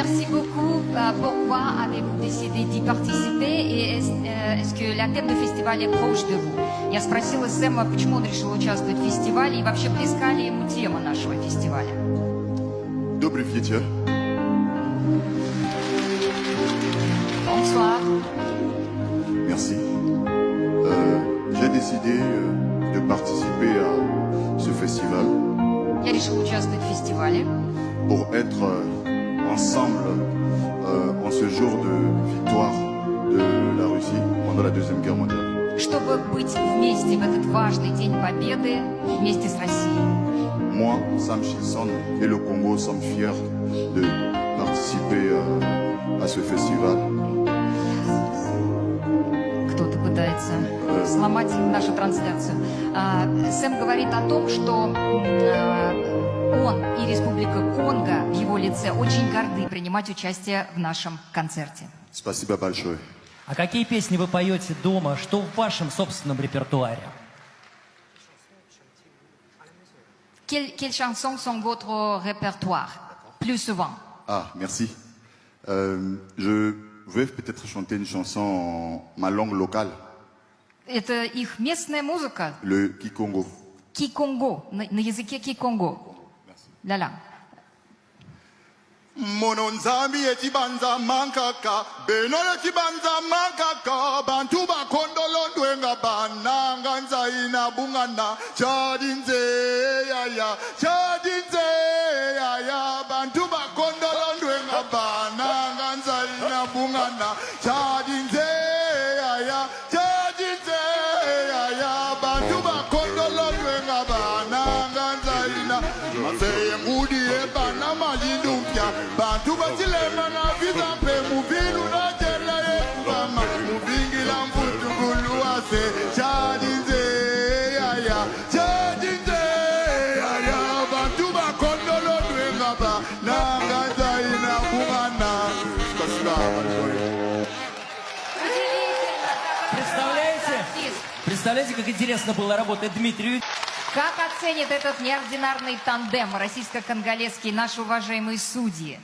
Merci beaucoup. Pourquoi avez-vous décidé d'y participer et est-ce que la thème du фестиваль est proche de vous? Я спросила Сэма, почему он решил участвовать в фестивале и вообще близка ли ему тема нашего фестиваля. Добрый вечер. Bonsoir. Merci. J'ai décidé de participer à ce festival Я решил участвовать в фестивале, pour être ensemble en ce jour de victoire de la Russie pendant la Deuxième Guerre mondiale. чтобы быть вместе в этот важный день победы вместе с Россией. Moi, Sam Chilson et le Congo sommes fiers de participer à ce festival. Кто-то пытается сломать нашу трансляцию. Сэм говорит о том, что он и Республика Конго в его лице очень горды принимать участие в нашем концерте. Спасибо большое. А какие песни вы поете дома? Что в вашем собственном репертуаре? Quelles chansons sont votre répertoire plus souvent? Ah, merci. Je vais peut-être chanter une chanson en ma langue locale, Это их местная музыка, le Kikongo. киконго, на языке киконго. Ля-ля. Mononzambi etibanza mankaka beno etibanza mankaka bantu bakondolo ndwenga bananga nzaina bungana chadinze yaya bantu bakondolo ndwenga bananga nzaina bungana chadinze yaya bantu bakondolo ndwenga bananga nzaina maseye ngudi ebana malindumpya bantu batilema na vitampe muvilu na jela yekubama muvingila mvutungulu wase chadinze yaya bantu bakondolo ndwengaba nangaza ina bungana. Представляете, как интересно было работать Дмитрию? Как оценит этот неординарный тандем российско-конголезский наши уважаемые судьи?